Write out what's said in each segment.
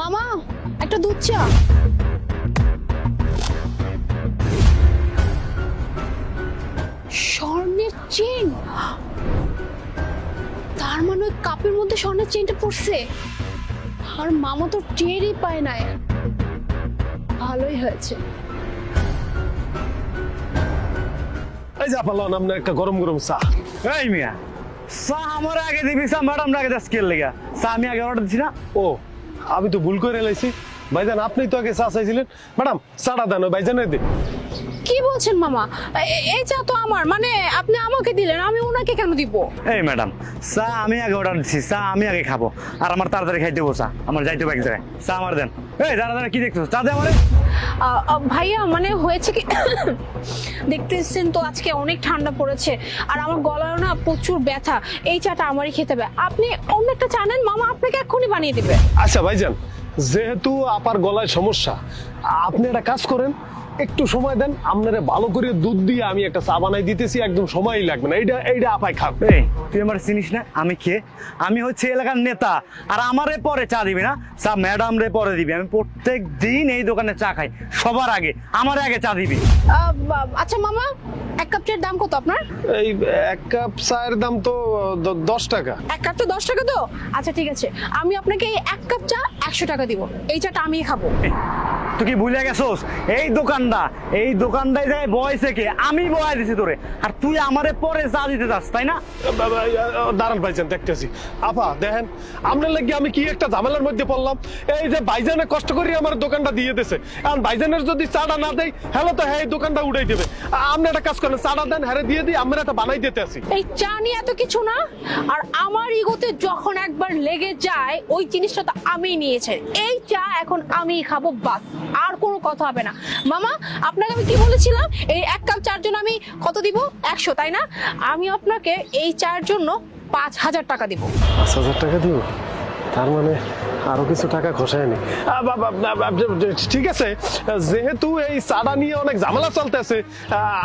মামা একটা দুধ চা। স্বর্ণের চেন, তার মানে ওই কাপের মধ্যে স্বর্ণের চেনটা পড়ছে, আর মামা তো টেরই পায় না। ভালোই হয়েছে। এই যা পারলাম আপনার একটা গরম গরম চা। এই মিয়া, চা আমার আগে দিবি, চা ম্যাডাম আগে দাস স্কেল লেগা, চা আমি আগে অর্ডার দিছি না। ও, আমি তো ভুল করে এলাইছি। ভাইজান আপনি তো আগে চা চাইছিলেন। ম্যাডাম চাটা দেন, ওই ভাইজানের দিন। কি বলছেন মামা? এই চা তো আমার, মানে আপনি আমাকে দিলেন, আমি ওনাকে কেন দিব? এই ম্যাডাম, চা আমি আগে অর্ডার দিছি, চা আমি আগে খাবো, আর আমার তাড়াতাড়ি খাইতে বসা, আমার যাইতে হবে এক জায়গায়, চা আমার দেন। এই দাঁড়া দাঁড়া, কি দেখছো? চা দে আমারে। ভাইয়া মানে হয়েছে কি, দেখতেছেন তো আজকে অনেক ঠান্ডা পড়েছে, আর আমার গলায় না প্রচুর ব্যথা। এই চাটা আমারই খেতে হবে, আপনি অন্য একটা চা নেন, মামা আপনাকে এক্ষুনি বানিয়ে দিবে। আচ্ছা ভাইজান, যেহেতু আপার গলায় সমস্যা, আপনি একটা কাজ করেন, একটু সময় দেন, আপনারা ভালো করে দুধ দিয়ে আমি একটা চা বানাই দিতেছি, একদম সময়ই লাগবে না। এইটা আপাই খান। এই তুই আমার চিনিস না? আমি কে? আমি হচ্ছে এলাকার নেতা, আর আমারে পরে চা দিবি না, চা ম্যাডাম রে পরে দিবি। আমি প্রত্যেক দিন এই দোকানে চা খাই, সবার আগে আমারে আগে চা দিবি। আচ্ছা মামা, এক কাপ চায়ের দাম কত আপনার? এই এক কাপ চায়ের দাম তো 10 টাকা। এক কাপ তো 10 টাকা তো? আচ্ছা ঠিক আছে, আমি আপনাকে এই এক কাপ চা 100 টাকা দিব। এই চাটা আমিই খাবো। তুই কি ভুলে গেছোস? এই দোকানটা জায়গায় বয়সে কে? আমি বয়াই দিছি তোরে, আর তুই আমারে পরে চা দিতে যাস, তাই না? দাঁড়ান ভাইজান, দেখতেছি। আপা দেখেন, আপনার লাগি আমি কি একটা ঝামেলার মধ্যে পড়লাম। এই যে ভাইজানে কষ্ট করে আমার দোকানটা দিয়ে দিছে, এখন ভাইজানের যদি চাটা না দেয়, হ্যালো তো হ্যাঁ, এই দোকানটা উড়াই দেবে। আপনি একটা কাজ করেন, চাটা দেন, হ্যাঁ দিয়ে দিই, আমরা একটা বানাই দিতে আসি। এই চা নিয়ে এত কিছু না, আর আমার ইগোতে যখন একবার লেগে যায়, ওই জিনিসটা তো আমিই নিয়েছি। এই চা এখন আমিই খাবো, বাস, আর কোনো কথা হবে না। মামা আপনাকে আমি কি বলেছিলাম, এই এক কাপ চার জন্য আমি কত দিব? 100, তাই না? আমি আপনাকে এই চার জন্য 5000 টাকা দিব। 5000 টাকা দিব? তার মানে আরো কিছু টাকা খসায়নি। ঠিক আছে, যেহেতু এই চাটা নিয়ে অনেক ঝামেলা চলতেছে,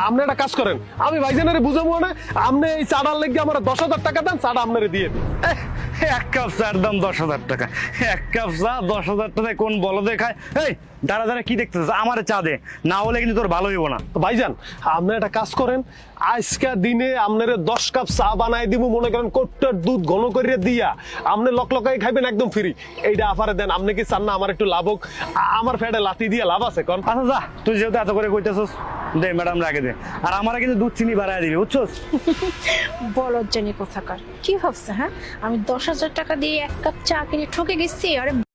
আপনি একটা কাজ করেন, আমি ভাইজানের বুঝাবো না, আপনি এই চাটার লেগে আমার 10,000 টাকা দেন, চাটা আপনারে দিয়ে দিন। এক কাপ চার দাম 10,000 টাকা? এক কাপ চা 10,000 টাকায় কোন বলদে খায়? এই দাঁড়া দাঁড়া, কি দেখতেছিস? আমারে চা দে, না হলে কিন্তু তোর ভালো হইব না। তো ভাইজান আপনি একটা কাজ করেন, আজকের দিনে আপনার 10 কাপ চা বানাই দিব, মনে করেন কোট্টার দুধ ঘন করে দিয়া, আপনি লকলকাই খাইবেন একদম ফ্রি। এইটা আফারে দেন। আপনি কি চান না আমার একটু লাভ হোক? আমার ফেটে লাথি দিয়ে লাভ আছে কোন? আচ্ছা যা, তুই যেহেতু এত করে কইতেছিস, দে ম্যাডাম রাগে দে, আর আমারে কিন্তু দুধ চিনি বাড়ায় দিবি, বুঝছস? বলজ্জানি কোথাকার, কি ভাবছে? হ্যাঁ, আমি 10,000 টাকা দিয়ে এক কাপ চা কিনে ঠকে গেছি? আরে